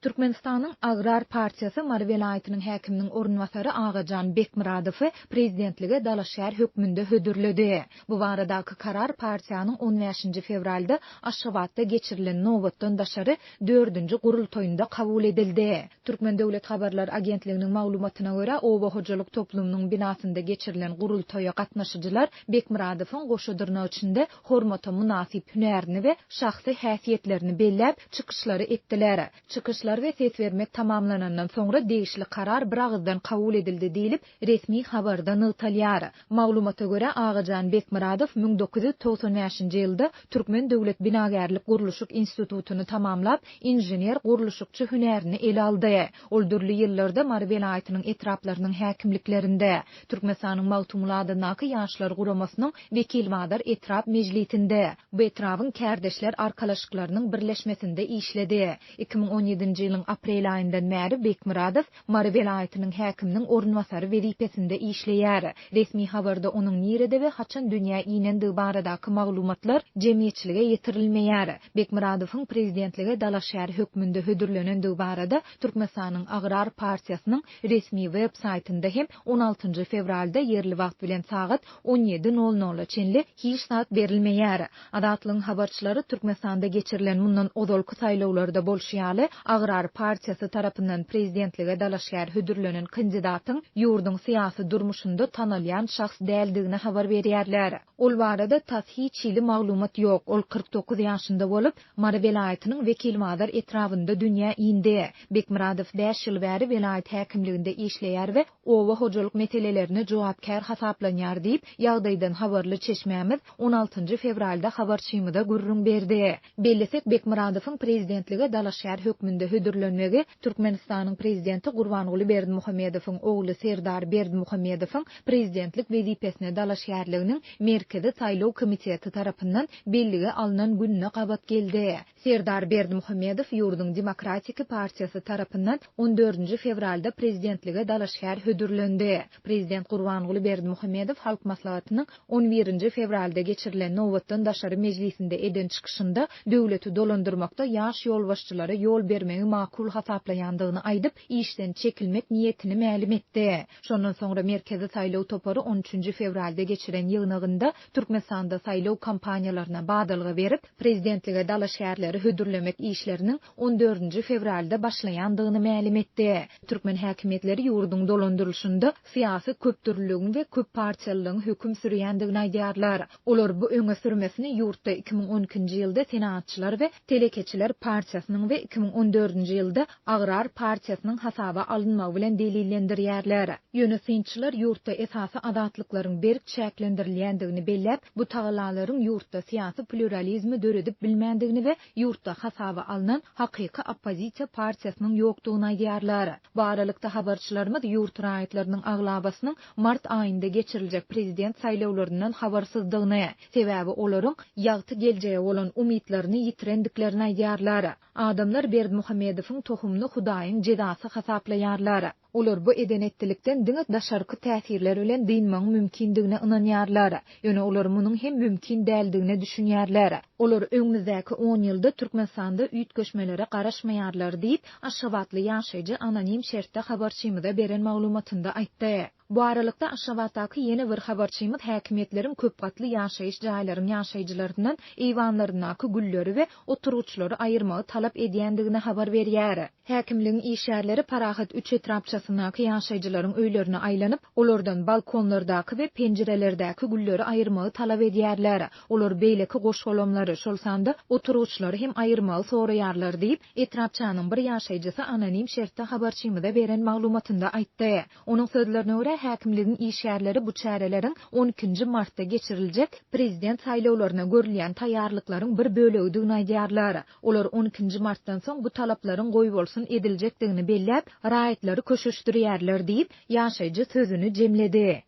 Türkmenistan'ın Agrar Partiyası Mari vilayetinin häkiminiň orunwasary Agajan Bekmuradowy prezidentlige Dalaşşäher hökmünde hödürledi. Bu baradaky karar partiýanyň 15 fevralda Aşgabatda geçirilen nowatdan daşary 4-nji gurultoýunda kabul edildi. Türkmen Döwlet Habarlar Agentliginiň maglumatyna görä, Oba hojalyk toplumynyň binasynda geçirilen gurultoýa gatnaşyjylar Bekmuradowyň goşudurna içinde hormata münasip hünerini we şahsy häsiýetlerini belläp çykyşlary etdiler. Çykyşlar we ses bermek tamamlanandan soňra degişli karar bir agızdan kabul edildi diýilip resmi habarda nytalýar. Maglumata görä Agajan Bekmuradow 1995-nji ýylda Türkmen Döwlet Binagerlik Guruluşyk institutuny tamamlap inžener guruluşykçy hünerini ele aldy. Ol dürli ýyllarda Mari vilayetynyň etraplarynyň häkimliklerinde Türkmenistanyň mawtumuladynaky ýaşlar guramasynyň wekilmadar etrap mejlisinde bu etrawyň kärdeşler arkalaşyklarynyň birleşmesinde işledi. 2017-nji ýylyň aprel aýyndan bäri Bekmuradow Mari vilayetynyň häkiminiň orunwasary wezipesinde işleýär. Resmi habarda onuň nirede we haçan dünýä iýnendiği baradaky maglumatlar jemgyýetçilige ýetirilmeýär. Bekmuradowyň prezidentlige Dalaşşäher hökmünde hödürlenendiği barada Türkmenistanyň Agrar Partiýasynyň resmi web saýtynda hem 16 fevralda yerli wagt bilen saat 17:00 çenli hiç saat berilmeýär. Adatlyň habarçylary Türkmenistanda geçirilen mundan ozalky saýlawlarda bolşýaly Agrar Partiýasy tarapyndan prezidentlige Dalaşşäher hödürlenen kandidatyň ýurdun syýasy durmuşynda tanalýan şahs däldigine habar berýärler. Ol barada tashiçili maglumat ýok. Ol 49 ýaşynda bolup Mari vilayetynyň wekilmadar etrafynda dünýä indi. Bekmuradow 5 ýyl bäri vilayet häkimliginde işleýär we owa hojalyk meselelerini jogapkär hasaplanýar diýip ýagdaýdan habarly çeşmämiz 16 fevralda habarçymyda gurrun berdi. Bellisek Bekmuradowyň prezidentligi Dalaşşäher hökmünde hödürlenmegi Türkmenistanyň prezidenti Gurbanguly Berdimuhammedowyň ogly Serdar Berdimuhammedowyň prezidentlik wezipesine Dalaşşäherliginiň merkezi saýlaw komiteti tarapyndan belligi alynan gününe gabat geldi. Serdar Berdimuhammedow ýurdun Demokratik Partiýasy tarapyndan 14 fevralda prezidentlige Dalaşşäher hödürlendi. Prezident Gurbanguly Berdimuhammedow halk maslahatynyň 11 fevralda geçirilen nowatdan daşary mejlisinde eden çykyşynda döwleti dolandyrmakda ýaş ýolbaşçylary ýol bermegi makul hasaplaýandygyny aýdyp işden çekilmek niýetini ma'lum etdi. Şondan soňra merkezi saýlaw topary 13 fevralda geçiren ýygnagynda Türkmenistanda saýlaw kampaniýalaryna badalgy berip prezidentlige Dalaşşäherleri hödürlemek işleriniň 14 fevralda başlaýandygyny ma'lum etdi. Türkmen häkimetleri ýurdun dolandyrylşynda syýasy köpdürlügiň we köp partiýalylygyň hökm sürýändigini aýdýarlar. Olar bu öňe sürmesini ýurtda 2012-nji ýylda senatçylar we telekeçiler partiýasynyň we 2014-nji ýylda Agrar partiýasynyň hasaba alynmagy bilen delillendirýärler. Ýönetimçiler ýurtda esasy adatlyklaryň berk çäklendirilýändigini belläp, bu taýlalaryň ýurtda syýasy pluralizmi döredip bilmändigini we ýurtda hasaba alynan hakyky oppozisiýa partiýasynyň ýokdugyny aýdýarlar. Bu aralykda habarçylarymyz ýurt raýatlarynyň aglabasynyň mart aýynda geçiriljek prezident saýlawlaryndan habarsyzdygyny, sebäbi olaryň ýagty geljege bolan umytlaryny ýitirendiklerini aýdýarlar. Adamlar Berdimuhammedowyň tohumny Hudaýyň jedasy hasaplaýarlar. Olar bu edenettilikden diňe daşarky täsirler bilen diýmek mümkindigine ynanýarlar. Ýöne olar munyň hem mümkin däldigine düşünýärler. Olar öňümüzdäki 10 ýylda Türkmenistanda üýt göçmelere garaşmaýarlar diýip Aşgabatly ýaşaýjy anonim şertde habarçymyda beren maglumatynda aýtdy. Bu aralykda Aşgabatdaky ýene bir habarçymyz häkimetleriň köp gatly ýaşaýyş jaýlarynyň ýaşaýjylaryndan eýwanlarynaky gülleri we oturgujlary aýyrmagy talap edýändigini habar berýär. Häkimligiň işgärleri parahat 3 etrapçasynaky ýaşaýjylaryň öýlerine aýlanyp, olardan balkonlardaky we penjerelerdäki gülleri aýyrmagy talap edýärler. Olar beýleki goşgolamlary şolsanda oturgujlary hem aýyrmagy soraýarlar diýip etrapçanyň bir ýaşaýjysy anonim şertde habarçymyda beren maglumatynda aýtdy. Onuň sözlerine görä häkimligiň işgärleri bu çäreleriň 12 martda geçiriljek prezident saýlawlaryna görülýän taýýarlyklaryň bir bölegini aýdýarlar. Olar 12 martdan soň bu talaplaryň goý bolsun ediljekdigini belläp, raýatlary köşeşdirýärler diýip ýaşaýjy sözüni jemledi.